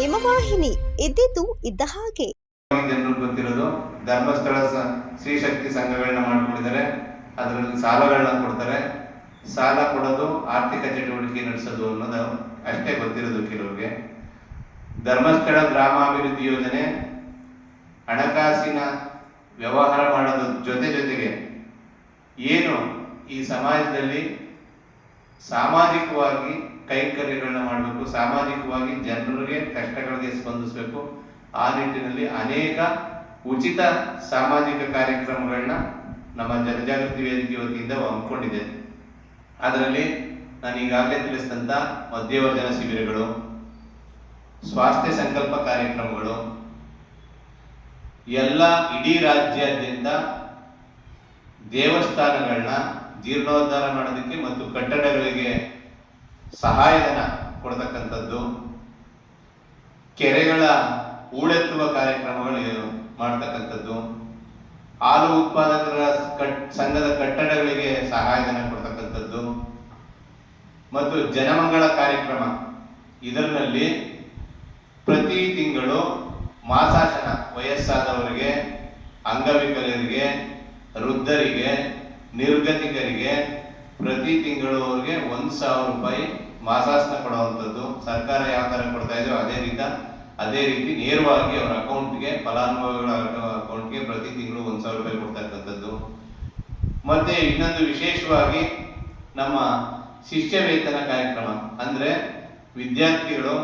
ಹಿಮವಾಹಿನಿ ಇದ್ದಿದ್ದು ಇದ್ದ ಹಾಗೆ. ಜನರು ಗೊತ್ತಿರೋದು ಧರ್ಮಸ್ಥಳ ಶ್ರೀ ಶಕ್ತಿ ಸಂಘಗಳನ್ನ ಮಾಡ್ಕೊಂಡಿದ್ದಾರೆ. ಅದರಲ್ಲಿ ಸಾಲಗಳನ್ನ ಕೊಡ್ತಾರೆ. ಸಾಲ ಕೊಡೋದು ಆರ್ಥಿಕ ಚಟುವಟಿಕೆ ನಡೆಸೋದು ಅನ್ನೋದು ಅಷ್ಟೇ ಗೊತ್ತಿರೋದು ಕೆಲವ್ರಿಗೆ. ಧರ್ಮಸ್ಥಳ ಗ್ರಾಮಾಭಿವೃದ್ಧಿ ಯೋಜನೆ ಹಣಕಾಸಿನ ವ್ಯವಹಾರ ಮಾಡೋದ್ರ ಜೊತೆಗೆ ಏನು ಈ ಸಮಾಜದಲ್ಲಿ ಸಾಮಾಜಿಕವಾಗಿ ಕೈಂಕರ್ಯಗಳನ್ನ ಮಾಡಬೇಕು, ಸಾಮಾಜಿಕವಾಗಿ ಜನರಿಗೆ ಕಷ್ಟಗಳಿಗೆ ಸ್ಪಂದಿಸಬೇಕು. ಆ ನಿಟ್ಟಿನಲ್ಲಿ ಅನೇಕ ಉಚಿತ ಸಾಮಾಜಿಕ ಕಾರ್ಯಕ್ರಮಗಳನ್ನ ನಮ್ಮ ಜನಜಾಗೃತಿ ವೇದಿಕೆ ವತಿಯಿಂದ ಹಮ್ಮಿಕೊಂಡಿದೆ. ಅದರಲ್ಲಿ ನಾನು ಈಗಾಗಲೇ ತಿಳಿಸಿದಂಥ ಮಧ್ಯವರ್ಜನ ಶಿಬಿರಗಳು, ಸ್ವಾಸ್ಥ್ಯ ಸಂಕಲ್ಪ ಕಾರ್ಯಕ್ರಮಗಳು, ಎಲ್ಲ ಇಡೀ ರಾಜ್ಯಾದ್ಯಂತ ದೇವಸ್ಥಾನಗಳನ್ನ ಜೀರ್ಣೋದ್ಧಾರ ಮಾಡೋದಕ್ಕೆ ಮತ್ತು ಕಟ್ಟಡಗಳಿಗೆ ಸಹಾಯಧನ ಕೊಡ್ತಕ್ಕಂಥದ್ದು, ಕೆರೆಗಳ ಹೂಳೆತ್ತುವ ಕಾರ್ಯಕ್ರಮಗಳು ಮಾಡ್ತಕ್ಕಂಥದ್ದು, ಹಾಲು ಉತ್ಪಾದಕರ ಸಂಘದ ಕಟ್ಟಡಗಳಿಗೆ ಸಹಾಯಧನ ಕೊಡ್ತಕ್ಕಂಥದ್ದು ಮತ್ತು ಜನಮಂಗಳ ಕಾರ್ಯಕ್ರಮ. ಇದರಲ್ಲಿ ಪ್ರತಿ ತಿಂಗಳು ಮಾಸಾಶನ ವಯಸ್ಸಾದವರಿಗೆ, ಅಂಗವಿಕಲರಿಗೆ, ವೃದ್ಧರಿಗೆ, ನಿರ್ಗತಿಕರಿಗೆ ಪ್ರತಿ ತಿಂಗಳು ಅವ್ರಿಗೆ 1,000 ರೂಪಾಯಿ ಮಾಸಾಸನ ಕೊಡುವಂಥದ್ದು. ಸರ್ಕಾರ ಯಾವ ಥರ ಕೊಡ್ತಾ ಇದೆಯೋ ಅದೇ ರೀತಿ ನೇರವಾಗಿ ಅವರ ಅಕೌಂಟ್ಗೆ, ಫಲಾನುಭವಿಗಳ ಅಕೌಂಟ್ಗೆ ಪ್ರತಿ ತಿಂಗಳು 1,000 ರೂಪಾಯಿ ಕೊಡ್ತಕ್ಕಂಥದ್ದು. ಮತ್ತೆ ಇನ್ನೊಂದು ವಿಶೇಷವಾಗಿ ನಮ್ಮ ಶಿಷ್ಯ ವೇತನ ಕಾರ್ಯಕ್ರಮ. ಅಂದ್ರೆ ವಿದ್ಯಾರ್ಥಿಗಳು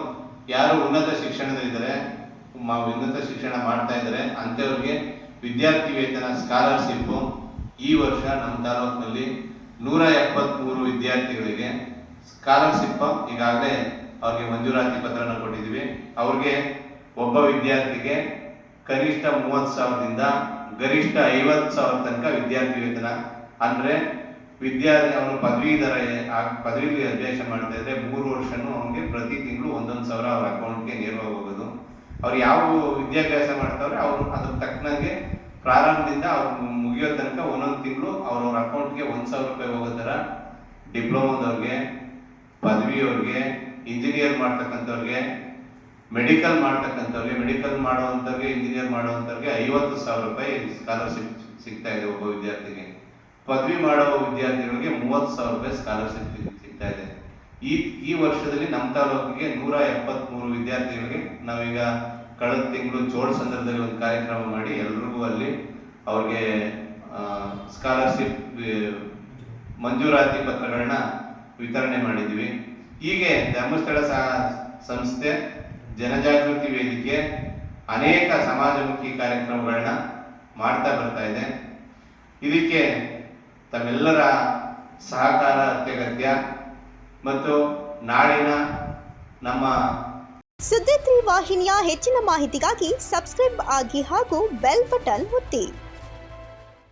ಯಾರು ಉನ್ನತ ಶಿಕ್ಷಣದಲ್ಲಿದ್ದಾರೆ, ಉನ್ನತ ಶಿಕ್ಷಣ ಮಾಡ್ತಾ ಇದ್ದಾರೆ ಅಂತವ್ರಿಗೆ ವಿದ್ಯಾರ್ಥಿ ವೇತನ ಸ್ಕಾಲರ್ಶಿಪ್ ಈ ವರ್ಷ ನಮ್ಮ ತಾಲೂಕಿನಲ್ಲಿ 173 ವಿದ್ಯಾರ್ಥಿಗಳಿಗೆ ಸ್ಕಾಲರ್ಶಿಪ್ ಈಗಾಗಲೇ ಅವ್ರಿಗೆ ಮಂಜೂರಾತಿ ಪತ್ರನ ಕೊಟ್ಟಿದ್ದೀವಿ. ಅವ್ರಿಗೆ ಒಬ್ಬ ವಿದ್ಯಾರ್ಥಿಗೆ ಕನಿಷ್ಠ 30,000ದಿಂದ ಗರಿಷ್ಠ 50,000 ತನಕ ವಿದ್ಯಾರ್ಥಿ ವೇತನ. ಅಂದ್ರೆ ವಿದ್ಯಾರ್ಥಿ ಅವನು ಪದವಿ ಅಭ್ಯಾಸ ಮಾಡ್ತಾ ಇದ್ರೆ 3 ವರ್ಷನೂ ಅವನಿಗೆ ಪ್ರತಿ ತಿಂಗಳು 1,000 ಅವ್ರ ಅಕೌಂಟ್ಗೆ ನೇರವಾಗಿ ಹೋಗೋದು. ಅವ್ರು ಯಾವ ವಿದ್ಯಾಭ್ಯಾಸ ಮಾಡ್ತಾವ್ರೆ ಅವ್ರು ಅದ್ರ ತಕ್ಕನಂಗೆ ಪ್ರಾರಂಭದಿಂದ ಅವ್ರು ಮುಗಿಯೋ ತನಕ ಒಂದೊಂದು ತಿಂಗಳು ಅವ್ರವ್ರ ಅಕೌಂಟ್ಗೆ 1,000 ರೂಪಾಯಿ ಹೋಗೋ ಥರ ಡಿಪ್ಲೊಮಾದವ್ರಿಗೆ, ಪದವಿಯವ್ರಿಗೆ, ಇಂಜಿನಿಯರ್ ಮಾಡ್ತಕ್ಕಂಥವ್ರಿಗೆ, ಮೆಡಿಕಲ್ ಮಾಡ್ತಕ್ಕಂಥವ್ರಿಗೆ, ಮೆಡಿಕಲ್ ಮಾಡುವಂಥವ್ರಿಗೆ, ಇಂಜಿನಿಯರ್ ಮಾಡುವಂಥವ್ರಿಗೆ 50,000 ರೂಪಾಯಿ ಸ್ಕಾಲರ್ಶಿಪ್ ಸಿಗ್ತಾ ಇದೆ ಒಬ್ಬ ವಿದ್ಯಾರ್ಥಿಗೆ. ಪದವಿ ಮಾಡೋ ವಿದ್ಯಾರ್ಥಿಗಳಿಗೆ 30,000 ರೂಪಾಯಿ ಸ್ಕಾಲರ್ಶಿಪ್ ಸಿಗ್ತಾ ಇದೆ. ಈ ವರ್ಷದಲ್ಲಿ ನಮ್ಮ ತಾಲೂಕಿಗೆ 173 ವಿದ್ಯಾರ್ಥಿಗಳಿಗೆ ನಾವೀಗ ಕಳೆದ ತಿಂಗಳು ಸಂದರ್ಭದಲ್ಲಿ ಒಂದು ಕಾರ್ಯಕ್ರಮ ಮಾಡಿ ಎಲ್ರಿಗೂ ಅಲ್ಲಿ ಅವ್ರಿಗೆ ಸ್ಕಾಲರ್ಶಿಪ್ ಮಂಜೂರಾತಿ ಪತ್ರಗಳನ್ನ ವಿತರಣೆ ಮಾಡಿದ್ವಿ. ಹೀಗೆ ಧರ್ಮಸ್ಥಳ ಸಂಸ್ಥೆ, ಜನಜಾಗೃತಿ ವೇದಿಕೆ ಅನೇಕ ಸಮಾಜಮುಖಿ ಕಾರ್ಯಕ್ರಮಗಳನ್ನ ಮಾಡ್ತಾ ಬರ್ತಾ ಇದೆ. ಇದಕ್ಕೆ ತಮ್ಮೆಲ್ಲರ ಸಹಕಾರ ಅತ್ಯಗತ್ಯ. ಮತ್ತು ನಾಡಿನ ನಮ್ಮ ಸುದ್ದಿ 3 ವಾಹಿನಿಯ ಹೆಚ್ಚಿನ ಮಾಹಿತಿಗಾಗಿ ಸಬ್ಸ್ಕ್ರೈಬ್ ಆಗಿ ಹಾಗೂ ಬೆಲ್ ಬಟನ್ ಒತ್ತಿ.